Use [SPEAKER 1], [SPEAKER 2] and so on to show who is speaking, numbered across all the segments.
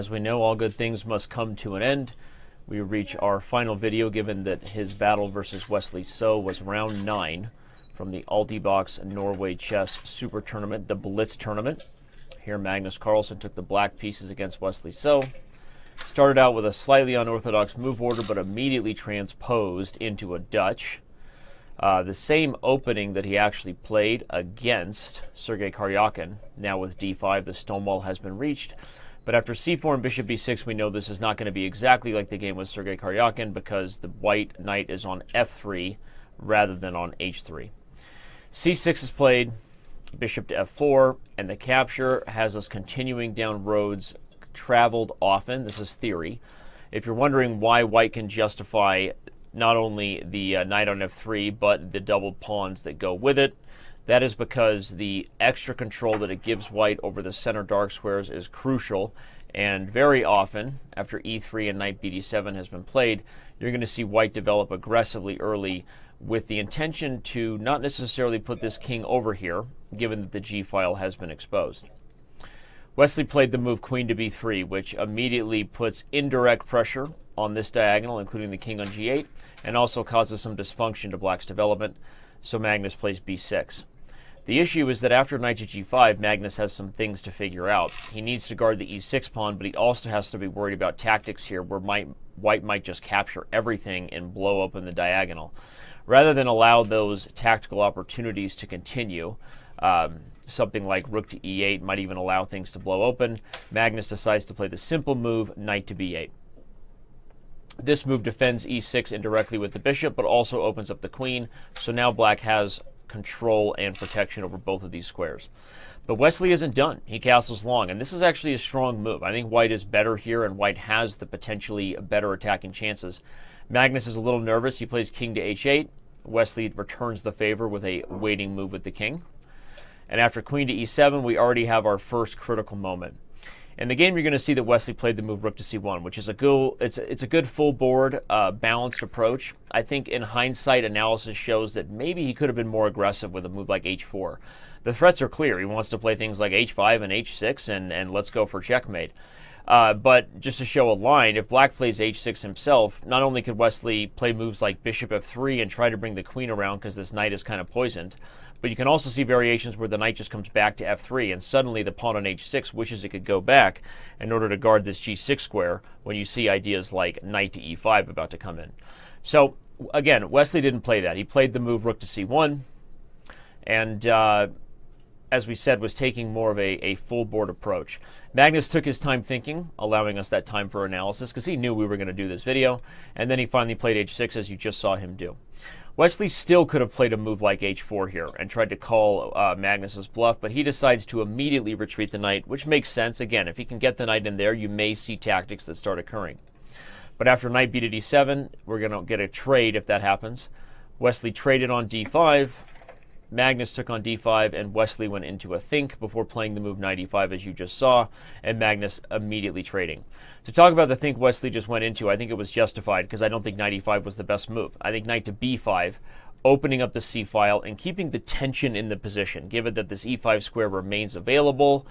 [SPEAKER 1] As we know, all good things must come to an end. We reach our final video, given that his battle versus Wesley So was round 9 from the Altibox Norway Chess Super Tournament, the Blitz Tournament. Here Magnus Carlsen took the black pieces against Wesley So. Started out with a slightly unorthodox move order, but immediately transposed into a Dutch. The same opening that he actually played against 𝙬𝙬𝙬𝙬𝙬, now with d5, the stone wall has been reached. But after c4 and bishop b6, we know this is not going to be exactly like the game with 𝙬𝙬𝙬𝙬, because the white knight is on f3 rather than on h3. c6 is played, bishop to f4, and the capture has us continuing down roads traveled often. This is theory. If you're wondering why white can justify not only the knight on f3, but the double pawns that go with it, that is because the extra control that it gives white over the center dark squares is crucial. And very often, after e3 and knight bd7 has been played, you're going to see white develop aggressively early with the intention to not necessarily put this king over here, given that the g file has been exposed. Wesley played the move queen to b3, which immediately puts indirect pressure on this diagonal, including the king on g8, and also causes some dysfunction to black's development, so Magnus plays b6. The issue is that after knight to g5, Magnus has some things to figure out. He needs to guard the e6 pawn, but he also has to be worried about tactics here, where white might just capture everything and blow open the diagonal. Rather than allow those tactical opportunities to continue, something like rook to e8 might even allow things to blow open, Magnus decides to play the simple move, knight to b8. This move defends e6 indirectly with the bishop, but also opens up the queen, so now black has control and protection over both of these squares. But Wesley isn't done. He castles long, and this is actually a strong move. I think white is better here, and white has the potentially better attacking chances. Magnus is a little nervous. He plays king to h8. Wesley returns the favor with a waiting move with the king. And after queen to e7, we already have our first critical moment. In the game, you're going to see that Wesley played the move rook to c1, which is a good full board, balanced approach. I think in hindsight, analysis shows that maybe he could have been more aggressive with a move like h4. The threats are clear. He wants to play things like h5 and h6, and let's go for checkmate. But just to show a line, if black plays h6 himself, not only could Wesley play moves like bishop f3 and try to bring the queen around because this knight is kind of poisoned, but you can also see variations where the knight just comes back to f3, and suddenly the pawn on h6 wishes it could go back in order to guard this g6 square when you see ideas like knight to e5 about to come in. So again, Wesley didn't play that. He played the move rook to c1, and as we said, was taking more of a full board approach. Magnus took his time thinking, allowing us that time for analysis, because he knew we were going to do this video, and then he finally played h6, as you just saw him do. Wesley still could have played a move like h4 here and tried to call Magnus's bluff, but he decides to immediately retreat the knight, which makes sense. Again, if he can get the knight in there, you may see tactics that start occurring. But after knight b to d7, we're going to get a trade if that happens. Wesley traded on d5, Magnus took on d5, and Wesley went into a think before playing the move knight e5, as you just saw, and Magnus immediately trading. To talk about the think Wesley just went into, I think it was justified, because I don't think knight e5 was the best move. I think knight to b5, opening up the c file and keeping the tension in the position, given that this e5 square remains available,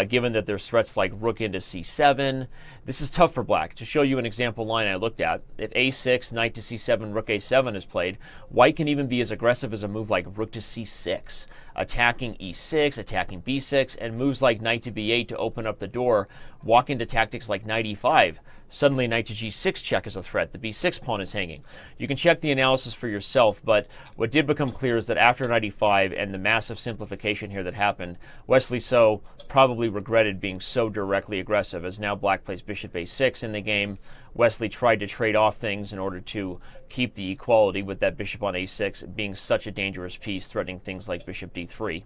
[SPEAKER 1] given that there's threats like rook into c7. This is tough for black. To show you an example line I looked at, if a6, knight to c7, rook a7 is played, white can even be as aggressive as a move like rook to c6, attacking e6, attacking b6, and moves like knight to b8 to open up the door, walk into tactics like knight e5. Suddenly knight to g6 check is a threat. The b6 pawn is hanging. You can check the analysis for yourself, but what did become clear is that after knight e5 and the massive simplification here that happened, Wesley So probably regretted being so directly aggressive, as now black plays bishop a6 in the game. Wesley tried to trade off things in order to keep the equality, with that bishop on a6 being such a dangerous piece, threatening things like bishop d3.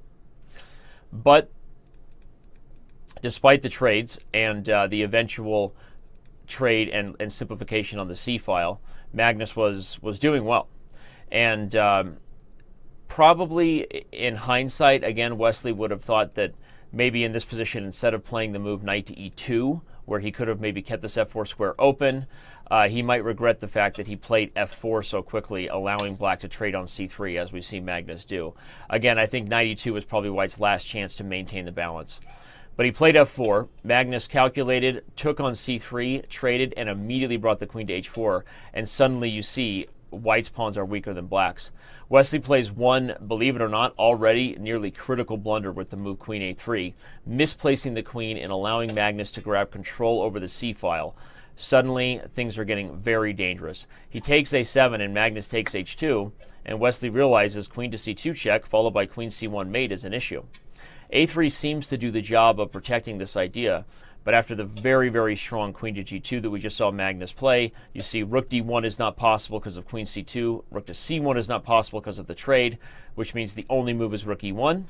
[SPEAKER 1] But despite the trades and the eventual trade and simplification on the c file, Magnus was doing well. And probably in hindsight, again, Wesley would have thought that maybe in this position, instead of playing the move knight to e2, where he could have maybe kept this f4 square open, he might regret the fact that he played f4 so quickly, allowing black to trade on c3, as we see Magnus do. Again, I think knight e2 was probably white's last chance to maintain the balance. But he played f4. Magnus calculated, took on c3, traded, and immediately brought the queen to h4. And suddenly you see white's pawns are weaker than black's. Wesley plays one, believe it or not, already nearly critical blunder with the move queen a3, misplacing the queen and allowing Magnus to grab control over the c-file. Suddenly, things are getting very dangerous. He takes a7 and Magnus takes h2, and Wesley realizes queen to c2 check followed by queen c1 mate is an issue. a3 seems to do the job of protecting this idea, but after the very, very strong queen to g2 that we just saw Magnus play, you see rook d1 is not possible because of queen c2, rook to c1 is not possible because of the trade, which means the only move is rook e1.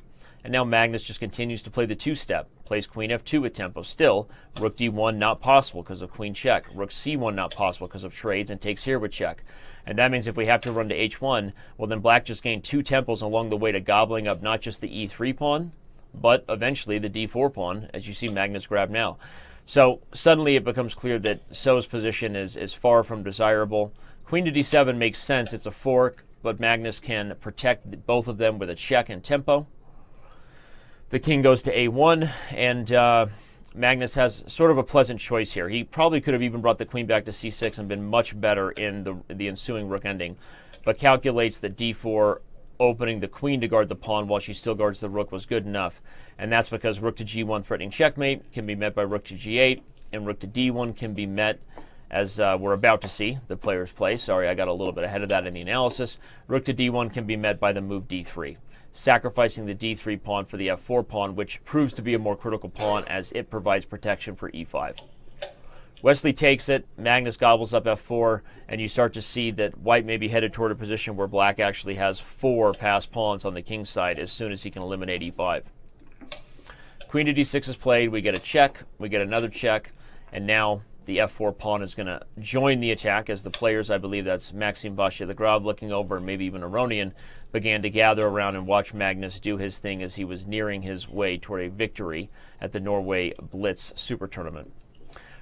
[SPEAKER 1] And now Magnus just continues to play the two-step, plays queen f2 with tempo. Still, rook d1 not possible because of queen check, rook c1 not possible because of trades, and takes here with check. And that means if we have to run to h1, well then black just gained 2 tempos along the way to gobbling up not just the e3 pawn, but eventually the d4 pawn, as you see Magnus grab now. So suddenly it becomes clear that 𝙬's position is far from desirable. Queen to d7 makes sense, it's a fork, but Magnus can protect both of them with a check and tempo. The king goes to a1, and Magnus has sort of a pleasant choice here. He probably could have even brought the queen back to c6 and been much better in the ensuing rook ending, but calculates that d4 opening the queen to guard the pawn while she still guards the rook was good enough. And that's because rook to g1 threatening checkmate can be met by rook to g8, and rook to d1 can be met, as we're about to see the players play. Sorry, I got a little bit ahead of that in the analysis. Rook to d1 can be met by the move d3, sacrificing the d3 pawn for the f4 pawn, which proves to be a more critical pawn as it provides protection for e5. Wesley takes it, Magnus gobbles up f4, and you start to see that white may be headed toward a position where black actually has 4 passed pawns on the king's side as soon as he can eliminate e5. Queen to d6 is played, we get a check, we get another check, and now the f4 pawn is going to join the attack as the players, I believe that's Maxime Vachier-Lagrave looking over, and maybe even Aronian, began to gather around and watch Magnus do his thing as he was nearing his way toward a victory at the Norway Blitz Super Tournament.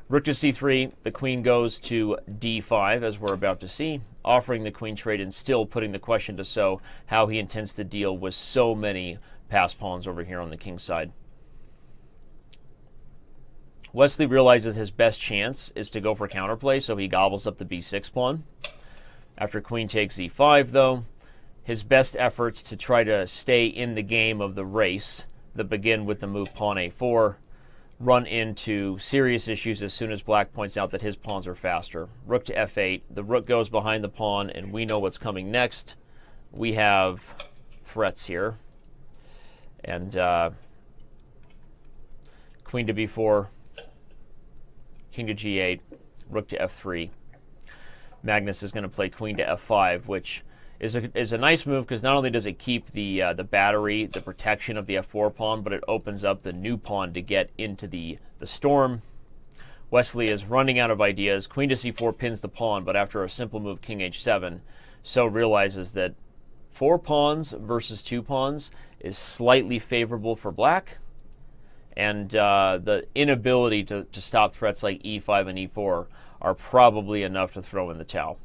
[SPEAKER 1] Rook to c3, the queen goes to d5, as we're about to see, offering the queen trade and still putting the question to 𝙬how he intends to deal with so many passed pawns over here on the king's side. Wesley realizes his best chance is to go for counterplay, so he gobbles up the b6 pawn. After queen takes e5, though, his best efforts to try to stay in the game of the race that begin with the move pawn a4 run into serious issues as soon as black points out that his pawns are faster. Rook to f8, the rook goes behind the pawn, and we know what's coming next. We have threats here. And queen to b4, king to g8, rook to f3. Magnus is going to play queen to f5, which is a nice move because not only does it keep the battery, the protection of the f4 pawn, but it opens up the new pawn to get into the storm. Wesley is running out of ideas. Queen to c4 pins the pawn, but after a simple move king h7, 𝙬 realizes that 4 pawns versus 2 pawns is slightly favorable for black, and the inability to stop threats like e5 and e4 are probably enough to throw in the towel.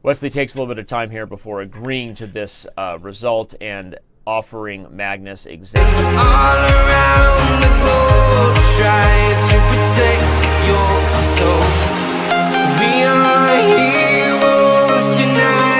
[SPEAKER 1] Wesley takes a little bit of time here before agreeing to this result and offering Magnus exactly. All around the globe, try to protect your soul. We are heroes tonight.